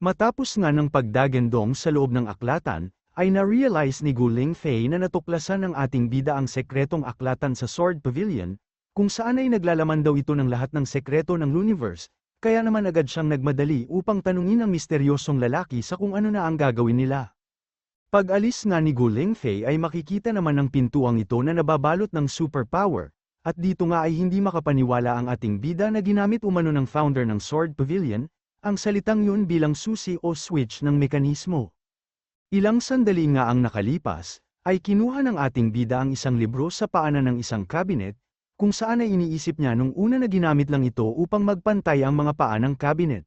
Matapos nga ng pagdagandong sa loob ng aklatan, ay na-realize ni Gu Lingfei na natuklasan ng ating bida ang sekretong aklatan sa Sword Pavilion, kung saan ay naglalaman daw ito ng lahat ng sekreto ng universe, kaya naman agad siyang nagmadali upang tanungin ang misteryosong lalaki sa kung ano na ang gagawin nila. Pag-alis nga ni Gu Lingfei ay makikita naman ng pintuang ito na nababalot ng superpower, at dito nga ay hindi makapaniwala ang ating bida na ginamit umano ng founder ng Sword Pavilion, ang salitang yun bilang susi o switch ng mekanismo. Ilang sandali nga ang nakalipas, ay kinuha ng ating bida ang isang libro sa paanan ng isang cabinet, kung saan ay iniisip niya nung una na ginamit lang ito upang magpantay ang mga paa ng cabinet.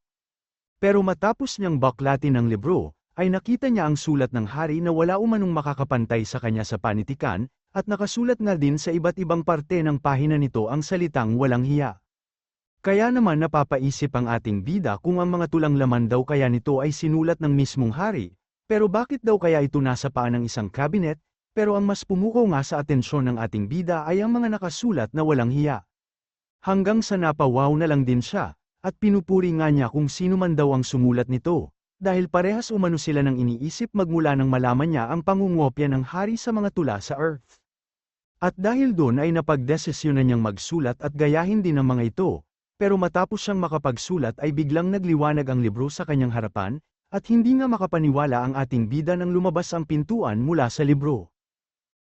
Pero matapos niyang baklatin ang libro, ay nakita niya ang sulat ng hari na wala umanong makakapantay sa kanya sa panitikan, at nakasulat nga din sa iba't ibang parte ng pahina nito ang salitang walang hiya. Kaya naman napapaisip ang ating bida kung ang mga tulang laman daw kaya nito ay sinulat ng mismong hari, pero bakit daw kaya ito nasa paan ng isang cabinet, pero ang mas pumukaw nga sa atensyon ng ating bida ay ang mga nakasulat na walang hiya. Hanggang sa napawaw na lang din siya, at pinupuri nga niya kung sino man daw ang sumulat nito, dahil parehas umano sila ng iniisip magmula nang malaman niya ang pangungopya ng hari sa mga tula sa Earth. At dahil doon ay napagdesisyonan niyang magsulat at gayahin din ang mga ito, pero matapos siyang makapagsulat ay biglang nagliwanag ang libro sa kanyang harapan, at hindi nga makapaniwala ang ating bida nang lumabas ang pintuan mula sa libro.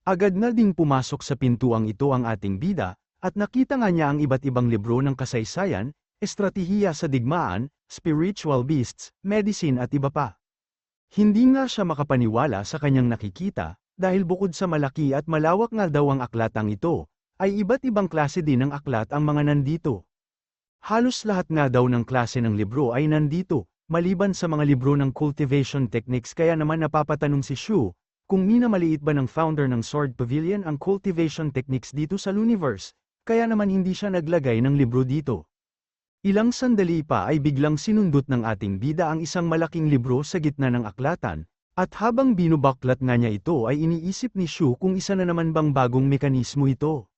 Agad na ding pumasok sa pintuang ito ang ating bida, at nakita nga niya ang iba't ibang libro ng kasaysayan, estratehiya sa digmaan, spiritual beasts, medicine at iba pa. Hindi nga siya makapaniwala sa kanyang nakikita, dahil bukod sa malaki at malawak nga daw ang aklatang ito, ay iba't ibang klase din ng aklat ang mga nandito. Halos lahat nga daw ng klase ng libro ay nandito, maliban sa mga libro ng cultivation techniques, kaya naman napapatanong si Shu, kung minamaliit ba ng founder ng Sword Pavilion ang cultivation techniques dito sa universe, kaya naman hindi siya naglagay ng libro dito. Ilang sandali pa ay biglang sinundot ng ating bida ang isang malaking libro sa gitna ng aklatan, at habang binubaklat nga niya ito ay iniisip ni Shu kung isa na naman bang bagong mekanismo ito.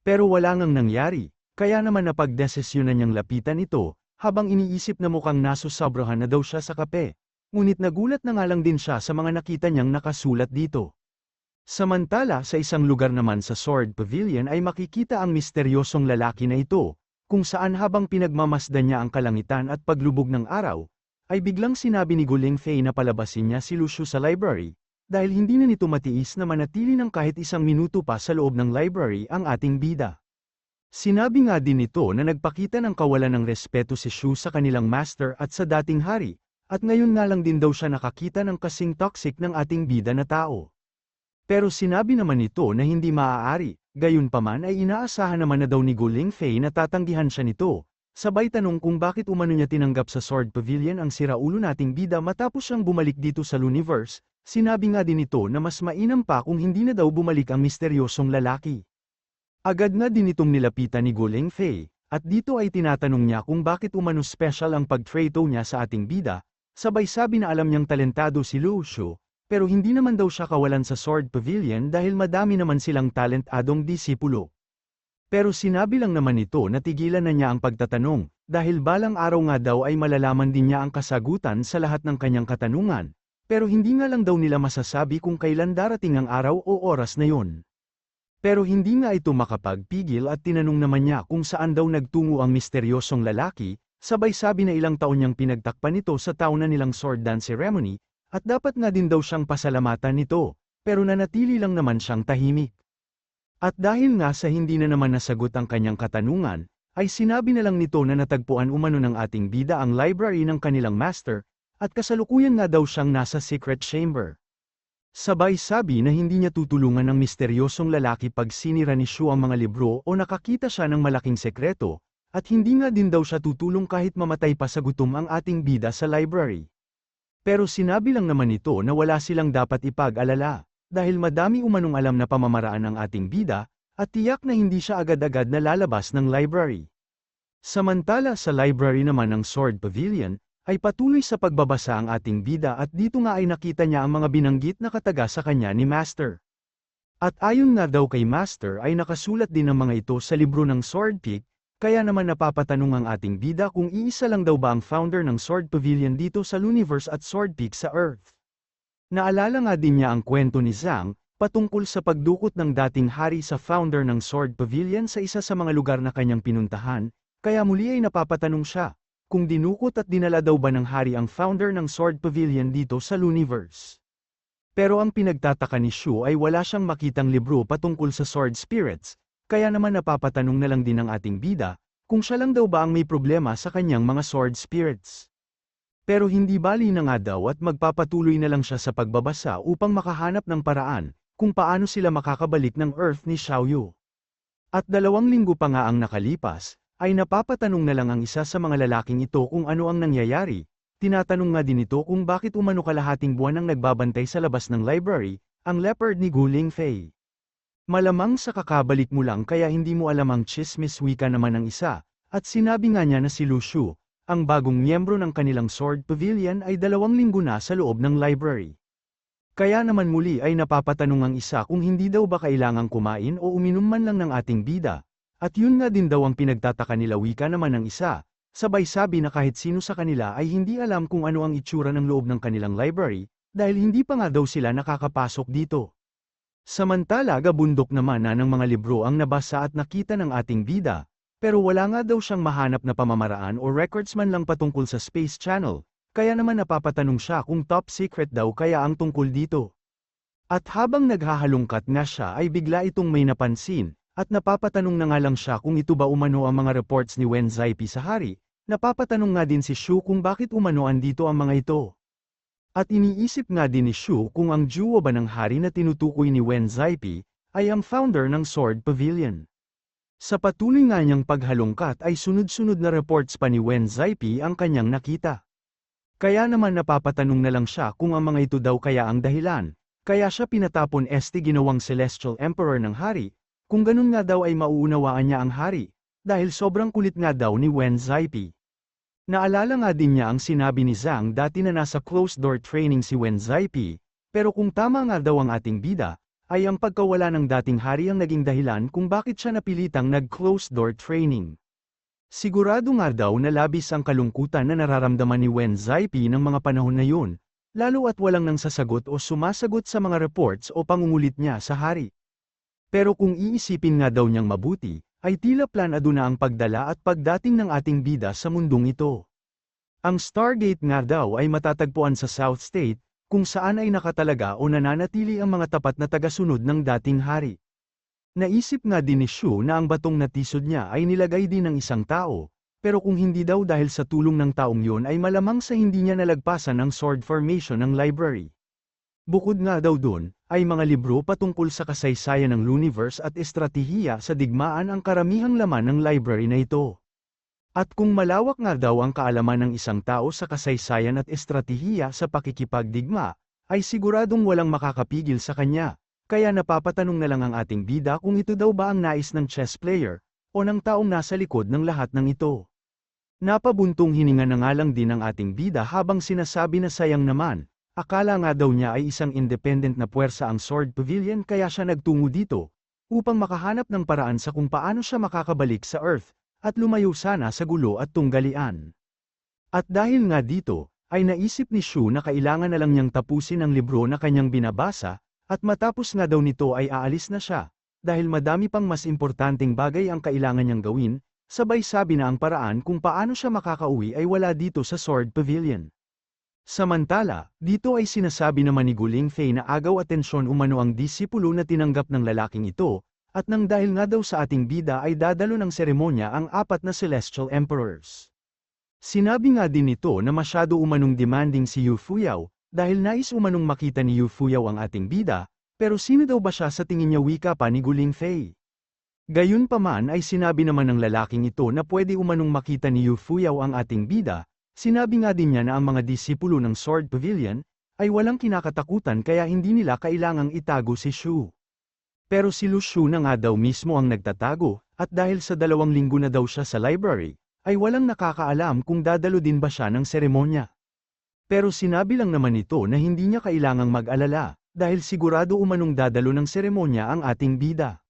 Pero wala ngang nangyari, kaya naman napagdesisyonan niyang lapitan ito, habang iniisip na mukhang nasusobrahan na daw siya sa kape, ngunit nagulat na nga lang din siya sa mga nakita niyang nakasulat dito. Samantala sa isang lugar naman sa Sword Pavilion ay makikita ang misteryosong lalaki na ito, kung saan habang pinagmamasdan niya ang kalangitan at paglubog ng araw, ay biglang sinabi ni Gu Lingfei na palabasin niya si Lucio sa library, dahil hindi na nito matiis na manatili ng kahit isang minuto pa sa loob ng library ang ating bida. Sinabi nga din nito na nagpakita ng kawalan ng respeto si Shu sa kanilang master at sa dating hari, at ngayon nga lang din daw siya nakakita ng kasing toxic ng ating bida na tao. Pero sinabi naman nito na hindi maaari, gayunpaman ay inaasahan naman na daw ni Gu Lingfei na tatanggihan siya nito, sabay tanong kung bakit umano niya tinanggap sa Sword Pavilion ang siraulo nating bida matapos siyang bumalik dito sa universe. Sinabi nga din nito na mas mainam pa kung hindi na daw bumalik ang misteryosong lalaki. Agad na din itong nilapitan ni Gu Lingfei, at dito ay tinatanong niya kung bakit umano special ang pagtrato niya sa ating bida, sabay sabi na alam niyang talentado si Lucio, pero hindi naman daw siya kawalan sa Sword Pavilion dahil madami naman silang talentadong disipulo. Pero sinabi lang naman ito na tigilan na niya ang pagtatanong, dahil balang araw nga daw ay malalaman din niya ang kasagutan sa lahat ng kanyang katanungan, pero hindi nga lang daw nila masasabi kung kailan darating ang araw o oras na yon. Pero hindi nga ito makapagpigil at tinanong naman niya kung saan daw nagtungo ang misteryosong lalaki, sabay sabi na ilang taon niyang pinagtakpan nito sa taon na nilang sword dance ceremony, at dapat nga din daw siyang pasalamatan nito, pero nanatili lang naman siyang tahimik. At dahil nga sa hindi na naman nasagot ang kanyang katanungan, ay sinabi na lang nito na natagpuan umano ng ating bida ang library ng kanilang master, at kasalukuyan nga daw siyang nasa secret chamber. Sabay sabi na hindi niya tutulungan ng misteryosong lalaki pag sinira ni Shu ang mga libro o nakakita siya ng malaking sekreto, at hindi nga din daw siya tutulong kahit mamatay pa sa gutom ang ating bida sa library. Pero sinabi lang naman ito na wala silang dapat ipag-alala, dahil madami umanong alam na pamamaraan ng ating bida, at tiyak na hindi siya agad-agad na lalabas ng library. Samantala sa library naman ng Sword Pavilion, ay patuloy sa pagbabasa ang ating bida at dito nga ay nakita niya ang mga binanggit na kataga sa kanya ni Master. At ayon nga daw kay Master ay nakasulat din ang mga ito sa libro ng Sword Peak, Kaya naman napapatanong ang ating bida kung iisa lang daw ba ang founder ng Sword Pavilion dito sa Luniverse at Sword Peak sa Earth. Naalala nga din niya ang kwento ni Zhang, patungkol sa pagdukot ng dating hari sa founder ng Sword Pavilion sa isa sa mga lugar na kanyang pinuntahan, kaya muli ay napapatanong siya, kung dinukot at dinala daw ba ng hari ang founder ng Sword Pavilion dito sa Luniverse. Pero ang pinagtataka ni Shu ay wala siyang makitang libro patungkol sa Sword Spirits, kaya naman napapatanong na lang din ng ating bida, kung siya lang daw ba ang may problema sa kanyang mga Sword Spirits. Pero hindi bali na nga daw at magpapatuloy na lang siya sa pagbabasa upang makahanap ng paraan, kung paano sila makakabalik ng Earth ni Xiaoyu. At 2 linggo pa nga ang nakalipas, ay napapatanong na lang ang isa sa mga lalaking ito kung ano ang nangyayari, tinatanong nga din ito kung bakit umano kalahating buwan ang nagbabantay sa labas ng library, ang leopard ni Gu Lingfei. Malamang sa kakabalik mo lang kaya hindi mo alam ang chismis wika naman ng isa, at sinabi nga niya na si Lu Shu, ang bagong miyembro ng kanilang Sword Pavilion ay 2 linggo na sa loob ng library. Kaya naman muli ay napapatanong ang isa kung hindi daw ba kailangang kumain o uminom man lang ng ating bida, at yun nga din daw ang pinagtataka nila wika naman ng isa, sabay sabi na kahit sino sa kanila ay hindi alam kung ano ang itsura ng loob ng kanilang library, dahil hindi pa nga daw sila nakakapasok dito. Samantala gabundok naman na ng mga libro ang nabasa at nakita ng ating bida, pero wala nga daw siyang mahanap na pamamaraan o records man lang patungkol sa Space Channel, kaya naman napapatanong siya kung top secret daw kaya ang tungkol dito. At habang naghahalungkat nga siya ay bigla itong may napansin, at napapatanong na nga lang siya kung ito ba umano ang mga reports ni Wen Zaipi sa hari, napapatanong nga din si Shu kung bakit umano andito ang mga ito. At iniisip nga din ni Shu kung ang juwa ba ng hari na tinutukoy ni Wen Zaipi, ay ang founder ng Sword Pavilion. Sa patuloy nga niyang paghalungkat ay sunod-sunod na reports pa ni Wen Zaipi ang kanyang nakita. Kaya naman napapatanong na lang siya kung ang mga ito daw kaya ang dahilan, kaya siya pinatapon ginawang Celestial Emperor ng hari, kung ganun nga daw ay mauunawaan niya ang hari, dahil sobrang kulit nga daw ni Wen Zaipi. Naalala nga din niya ang sinabi ni Zhang dati na nasa closed-door training si Wen Zaipi, pero kung tama nga daw ang ating bida, ay ang pagkawala ng dating hari ang naging dahilan kung bakit siya napilitang nag-closed-door training. Sigurado nga daw na labis ang kalungkutan na nararamdaman ni Wen Zaipi ng mga panahon na yun, lalo at walang nang sasagot o sumasagot sa mga reports o pangungulit niya sa hari. Pero kung iisipin nga daw niyang mabuti, ay tila planado na ang pagdala at pagdating ng ating bida sa mundong ito. Ang Stargate nga daw ay matatagpuan sa South State, kung saan ay nakatalaga o nananatili ang mga tapat na tagasunod ng dating hari. Naisip nga din ni Shu na ang batong natisod niya ay nilagay din ng isang tao, pero kung hindi daw dahil sa tulong ng taong yun ay malamang sa hindi niya nalagpasan ang sword formation ng library. Bukod nga daw dun, ay mga libro patungkol sa kasaysayan ng Luniverse at estratehiya sa digmaan ang karamihang laman ng library na ito. At kung malawak nga daw ang kaalaman ng isang tao sa kasaysayan at estratehiya sa pakikipagdigma, ay siguradong walang makakapigil sa kanya. Kaya napapatanong na lang ang ating bida kung ito daw ba ang nais ng chess player, o ng taong nasa likod ng lahat ng ito. Napabuntong hininga na nga lang din ang ating bida habang sinasabi na sayang naman, akala nga daw niya ay isang independent na puwersa ang Sword Pavilion kaya siya nagtungo dito, upang makahanap ng paraan sa kung paano siya makakabalik sa Earth, at lumayo sana sa gulo at tunggalian. At dahil nga dito, ay naisip ni Shu na kailangan na lang niyang tapusin ang libro na kanyang binabasa, at matapos nga daw nito ay aalis na siya, dahil madami pang mas importanteng bagay ang kailangan niyang gawin, sabay sabi na ang paraan kung paano siya makakauwi ay wala dito sa Sword Pavilion. Samantala, dito ay sinasabi naman ni Gu Lingfei na agaw atensyon umano ang disipulo na tinanggap ng lalaking ito, at nang dahil nga daw sa ating bida ay dadalo ng seremonya ang 4 na Celestial Emperors. Sinabi nga din nito na masyado umanong demanding si Yu Fuyao, dahil nais umanong makita ni Yu Fuyao ang ating bida, pero sino daw ba siya sa tingin niya wika pa ni Gu Lingfei? Gayunpaman ay sinabi naman ng lalaking ito na pwede umanong makita ni Yu Fuyao ang ating bida, sinabi nga din niya na ang mga disipulo ng Sword Pavilion, ay walang kinakatakutan kaya hindi nila kailangang itago si Shu. Pero si Lu Shu na nga daw mismo ang nagtatago, at dahil sa 2 linggo na daw siya sa library, ay walang nakakaalam kung dadalo din ba siya ng seremonya. Pero sinabi lang naman ito na hindi niya kailangang mag-alala, dahil sigurado umanong dadalo ng seremonya ang ating bida.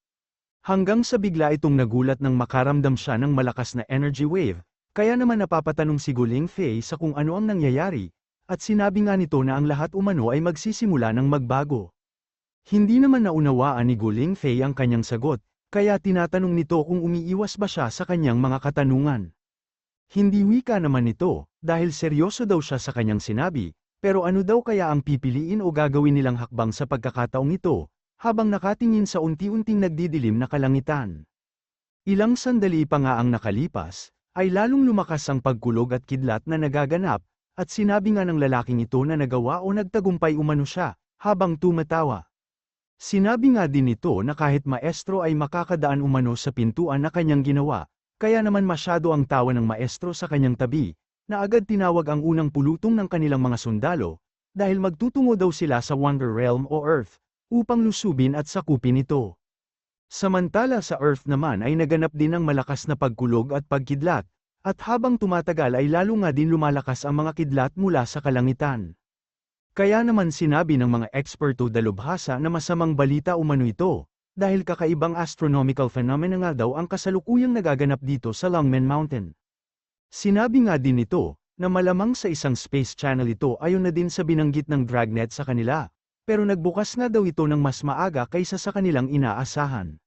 Hanggang sa bigla itong nagulat nang makaramdam siya ng malakas na energy wave, kaya naman napapatanong si Guling Fei sa kung ano ang nangyayari, at sinabi nga nito na ang lahat umano ay magsisimula ng magbago. Hindi naman naunawaan ni Guling Fei ang kanyang sagot, kaya tinatanong nito kung umiiwas ba siya sa kanyang mga katanungan. Hindi wika naman nito, dahil seryoso daw siya sa kanyang sinabi, pero ano daw kaya ang pipiliin o gagawin nilang hakbang sa pagkakataong ito, habang nakatingin sa unti-unting nagdidilim na kalangitan. Ilang sandali pa nga ang nakalipas, ay lalong lumakas ang pagkulog at kidlat na nagaganap, at sinabi nga ng lalaking ito na nagawa o nagtagumpay umano siya, habang tumatawa. Sinabi nga din nito na kahit maestro ay makakadaan umano sa pintuan na kanyang ginawa, kaya naman masyado ang tawa ng maestro sa kanyang tabi, na agad tinawag ang unang pulutong ng kanilang mga sundalo, dahil magtutungo daw sila sa Wonder Realm o Earth, upang lusubin at sakupin ito. Samantala sa Earth naman ay naganap din ang malakas na pagkulog at pagkidlat, at habang tumatagal ay lalo nga din lumalakas ang mga kidlat mula sa kalangitan. Kaya naman sinabi ng mga eksperto dalubhasa na masamang balita umano ito, dahil kakaibang astronomical phenomena nga daw ang kasalukuyang nagaganap dito sa Longmen Mountain. Sinabi nga din ito, na malamang sa isang space channel ito ayon na din sa binanggit ng Dragnet sa kanila, pero nagbukas nga daw ito ng mas maaga kaysa sa kanilang inaasahan.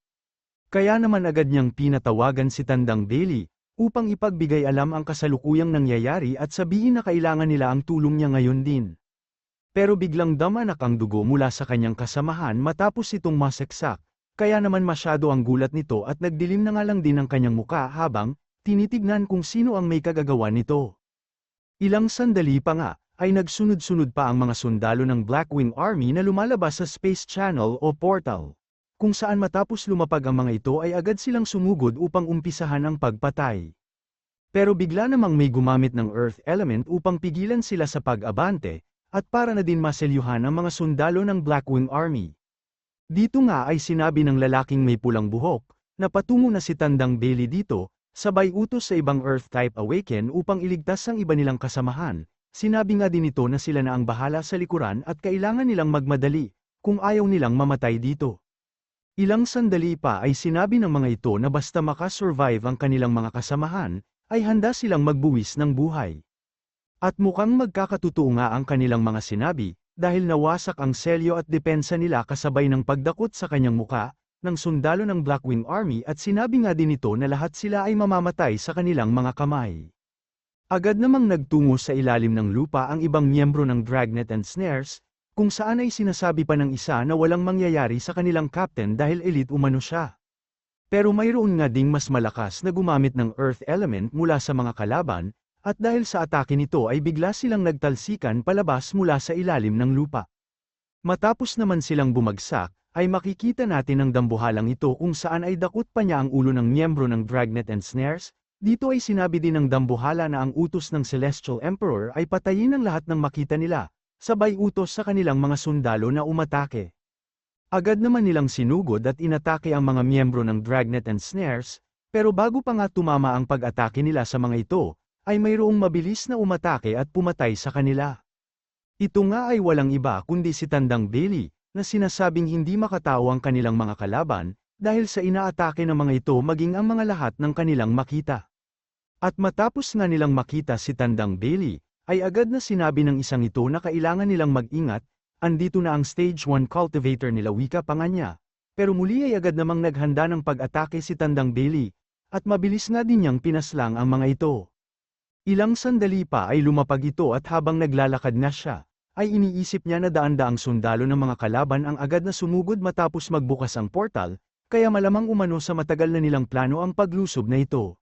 Kaya naman agad niyang pinatawagan si Tandang Bailey, upang ipagbigay alam ang kasalukuyang nangyayari at sabihin na kailangan nila ang tulong niya ngayon din. Pero biglang damanak ang dugo mula sa kanyang kasamahan matapos itong masaksak, kaya naman masyado ang gulat nito at nagdilim na nga lang din ang kanyang muka habang tinitignan kung sino ang may kagagawa nito. Ilang sandali pa nga, ay nagsunod-sunod pa ang mga sundalo ng Blackwing Army na lumalabas sa Space Channel o Portal, kung saan matapos lumapag ang mga ito ay agad silang sumugod upang umpisahan ang pagpatay. Pero bigla namang may gumamit ng Earth Element upang pigilan sila sa pag-abante, at para na din maselyuhan ang mga sundalo ng Blackwing Army. Dito nga ay sinabi ng lalaking may pulang buhok, na patungo na si Tandang Bailey dito, sabay utos sa ibang Earth-type Awaken upang iligtas ang iba nilang kasamahan. Sinabi nga din ito na sila na ang bahala sa likuran at kailangan nilang magmadali, kung ayaw nilang mamatay dito. Ilang sandali pa ay sinabi ng mga ito na basta makasurvive ang kanilang mga kasamahan, ay handa silang magbuwis ng buhay. At mukhang magkakatotoo nga ang kanilang mga sinabi, dahil nawasak ang selyo at depensa nila kasabay ng pagdakot sa kanyang muka, ng sundalo ng Blackwing Army at sinabi nga din ito na lahat sila ay mamamatay sa kanilang mga kamay. Agad namang nagtungo sa ilalim ng lupa ang ibang miyembro ng Dragnet and Snares, kung saan ay sinasabi pa ng isa na walang mangyayari sa kanilang captain dahil elite umano siya. Pero mayroon nga ding mas malakas na gumamit ng Earth Element mula sa mga kalaban, at dahil sa atake nito ay bigla silang nagtalsikan palabas mula sa ilalim ng lupa. Matapos naman silang bumagsak, ay makikita natin ang dambuhalang ito kung saan ay dakot pa niya ang ulo ng miyembro ng Dragnet and Snares. Dito ay sinabi din ng dambuhala na ang utos ng Celestial Emperor ay patayin ang lahat ng makita nila, sabay utos sa kanilang mga sundalo na umatake. Agad naman nilang sinugod at inatake ang mga miyembro ng Dragnet and Snares, pero bago pa nga tumama ang pag-atake nila sa mga ito, ay mayroong mabilis na umatake at pumatay sa kanila. Ito nga ay walang iba kundi si Tandang Bailey, na sinasabing hindi makatao ang kanilang mga kalaban, dahil sa inaatake ng mga ito maging ang mga lahat ng kanilang makita. At matapos nga nilang makita si Tandang Bailey, ay agad na sinabi ng isang ito na kailangan nilang mag-ingat, andito na ang Stage 1 cultivator nila wika pa nga niya, pero muli ay agad namang naghanda ng pag-atake si Tandang Bailey, at mabilis nga din niyang pinaslang ang mga ito. Ilang sandali pa ay lumapag ito at habang naglalakad na siya, ay iniisip niya na daan-daang sundalo ng mga kalaban ang agad na sumugod matapos magbukas ang portal, kaya malamang umano sa matagal na nilang plano ang paglusob na ito.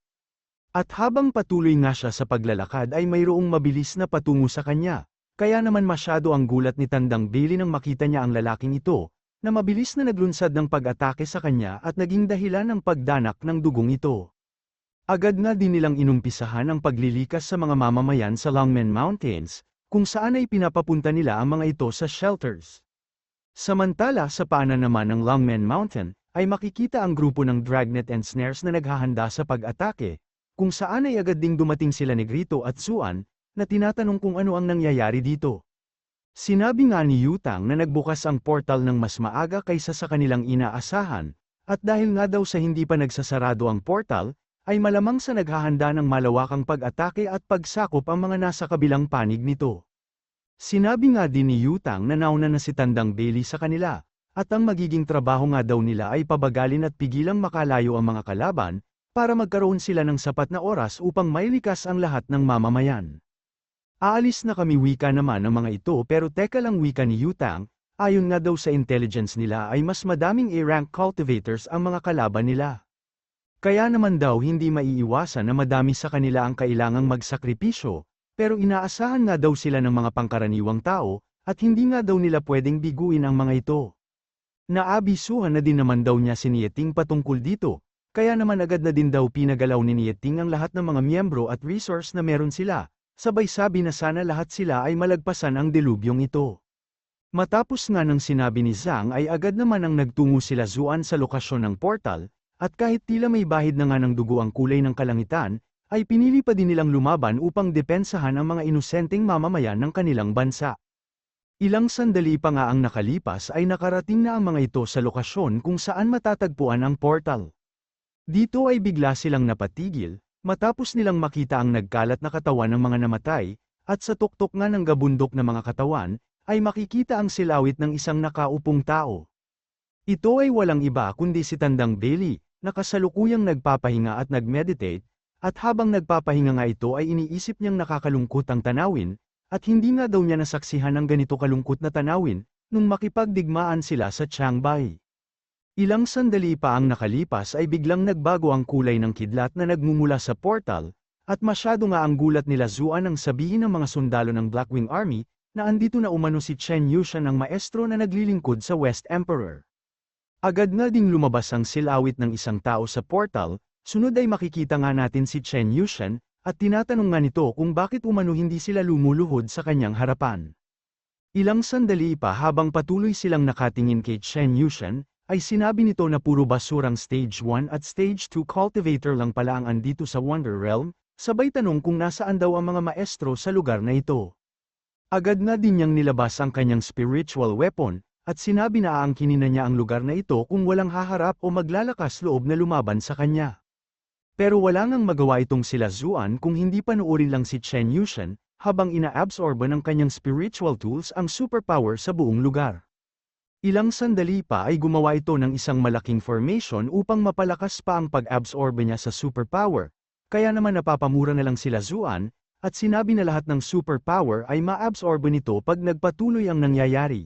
At habang patuloy nga siya sa paglalakad ay mayroong mabilis na patungo sa kanya, kaya naman masyado ang gulat ni Tandang Bailey nang makita niya ang lalaking ito, na mabilis na naglunsad ng pag-atake sa kanya at naging dahilan ng pagdanak ng dugong ito. Agad nga din nilang inumpisahan ang paglilikas sa mga mamamayan sa Longmen Mountains, kung saan ay pinapapunta nila ang mga ito sa shelters. Samantala sa paanan naman ng Longmen Mountain, ay makikita ang grupo ng Dragnet and Snares na naghahanda sa pag-atake, kung saan ay agad ding dumating sila Negrito at Suan, na tinatanong kung ano ang nangyayari dito. Sinabi nga ni Yutang na nagbukas ang portal ng mas maaga kaysa sa kanilang inaasahan, At dahil nga daw sa hindi pa nagsasarado ang portal, ay malamang sa naghahanda ng malawakang pag-atake at pagsakop ang mga nasa kabilang panig nito. Sinabi nga din ni Yutang na nauna na si Tandang Bailey sa kanila, at ang magiging trabaho nga daw nila ay pabagalin at pigilang makalayo ang mga kalaban, para magkaroon sila ng sapat na oras upang mailikas ang lahat ng mamamayan. Aalis na kami, wika naman ng mga ito, pero teka lang, wika ni Yutang, ayon nga daw sa intelligence nila ay mas madaming A-rank cultivators ang mga kalaban nila. Kaya naman daw hindi maiiwasan na madami sa kanila ang kailangang magsakripisyo, pero inaasahan nga daw sila ng mga pangkaraniwang tao, at hindi nga daw nila pwedeng biguin ang mga ito. Naabisuhan na din naman daw niya si Nieting patungkol dito, kaya naman agad na din daw pinagalaw ni Nieting ang lahat ng mga miyembro at resource na meron sila, sabay sabi na sana lahat sila ay malagpasan ang delubyong ito. Matapos nga ng sinabi ni Zhang ay agad naman ang nagtungo sila Zuan sa lokasyon ng portal, at kahit tila may bahid na nga ng dugo ang kulay ng kalangitan, ay pinili pa din nilang lumaban upang depensahan ang mga inosenteng mamamayan ng kanilang bansa. Ilang sandali pa nga ang nakalipas ay nakarating na ang mga ito sa lokasyon kung saan matatagpuan ang portal. Dito ay bigla silang napatigil, matapos nilang makita ang nagkalat na katawan ng mga namatay, at sa tuktok nga ng gabundok na mga katawan, ay makikita ang silawit ng isang nakaupong tao. Ito ay walang iba kundi si Tandang Bailey, na kasalukuyang nagpapahinga at nagmeditate, at habang nagpapahinga nga ito ay iniisip niyang nakakalungkot ang tanawin, at hindi nga daw niya nasaksihan ang ganito kalungkot na tanawin, nung makipagdigmaan sila sa Changbai. Ilang sandali pa ang nakalipas ay biglang nagbago ang kulay ng kidlat na nagmumula sa portal, at masyado nga ang gulat nila Zuan nang sabihin ng mga sundalo ng Blackwing Army, na andito na umano si Chen Yushan ang maestro na naglilingkod sa West Emperor. Agad nga ding lumabas ang silawit ng isang tao sa portal, sunod ay makikita nga natin si Chen Yushan, at tinatanong nga nito kung bakit umano hindi sila lumuluhod sa kanyang harapan. Ilang sandali pa habang patuloy silang nakatingin kay Chen Yushan, ay sinabi nito na puro basurang Stage 1 at Stage 2 cultivator lang pala ang andito sa Wonder Realm, sabay tanong kung nasaan daw ang mga maestro sa lugar na ito. Agad na din niyang nilabas ang kanyang spiritual weapon, at sinabi na aangkinin na niya ang lugar na ito kung walang haharap o maglalakas loob na lumaban sa kanya. Pero wala ngang magawa itong sila Zuan kung hindi panoorin lang si Chen Yushan, habang ina-absorba ng kanyang spiritual tools ang superpower sa buong lugar. Ilang sandali pa ay gumawa ito ng isang malaking formation upang mapalakas pa ang pag-absorba niya sa superpower, kaya naman napapamura na lang sila Zuan, at sinabi na lahat ng superpower ay ma-absorba nito pag nagpatuloy ang nangyayari.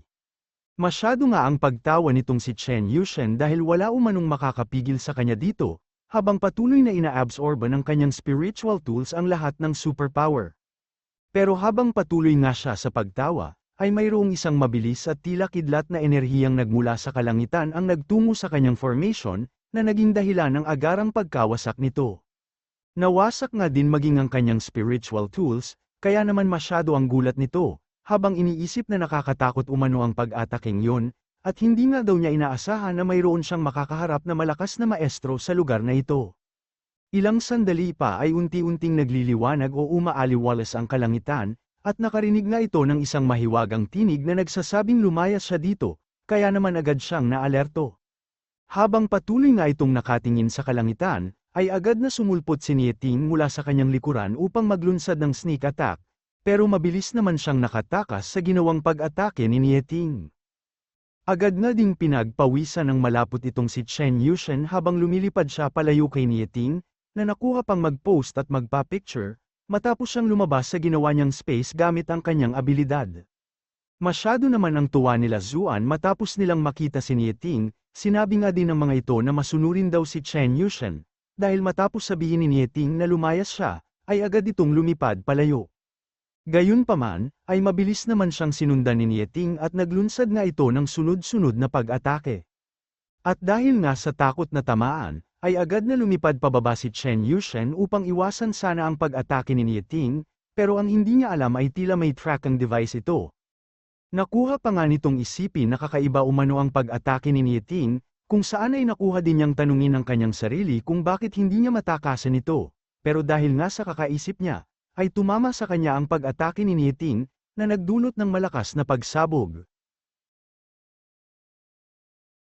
Masyado nga ang pagtawa nitong si Chen Yushan dahil wala umanong makakapigil sa kanya dito, habang patuloy na ina-absorba ng kanyang spiritual tools ang lahat ng superpower. Pero habang patuloy nga siya sa pagtawa, ay mayroong isang mabilis at tila kidlat na enerhiyang nagmula sa kalangitan ang nagtungo sa kanyang formation, na naging dahilan ng agarang pagkawasak nito. Nawasak nga din maging ang kanyang spiritual tools, kaya naman masyado ang gulat nito, habang iniisip na nakakatakot umano ang pag-ataking yon, at hindi nga daw niya inaasahan na mayroon siyang makakaharap na malakas na maestro sa lugar na ito. Ilang sandali pa ay unti-unting nagliliwanag o umaaliwalas ang kalangitan, at nakarinig nga ito ng isang mahiwagang tinig na nagsasabing lumayas siya dito, kaya naman agad siyang naalerto. Habang patuloy nga itong nakatingin sa kalangitan, ay agad na sumulpot si Nieting mula sa kanyang likuran upang maglunsad ng sneak attack, pero mabilis naman siyang nakatakas sa ginawang pag-atake ni Nieting. Agad na ding pinagpawisan ng malapot itong si Chen Yushan habang lumilipad siya palayo kay Nieting, na nakuha pang mag-post at magpa-picture, matapos siyang lumabas sa ginawa niyang space gamit ang kanyang abilidad. Masyado naman ang tuwa nila Zuan matapos nilang makita si Nieting, sinabi nga din ng mga ito na masunurin daw si Chen Yushan, dahil matapos sabihin ni Nieting na lumayas siya, ay agad itong lumipad palayo. Gayunpaman, ay mabilis naman siyang sinundan ni Nieting at naglunsad nga ito ng sunod-sunod na pag-atake. At dahil nga sa takot na tamaan, ay agad na lumipad pababa si Chen Yushan upang iwasan sana ang pag-atake ni Nieting, pero ang hindi niya alam ay tila may tracking device ito. Nakuha pa nga nitong isipin na kakaiba umano ang pag-atake ni Nieting, kung saan ay nakuha din niyang tanungin ang kanyang sarili kung bakit hindi niya matakasan ito, pero dahil nga sa kakaisip niya, ay tumama sa kanya ang pag-atake ni Nieting, na nagdulot ng malakas na pagsabog.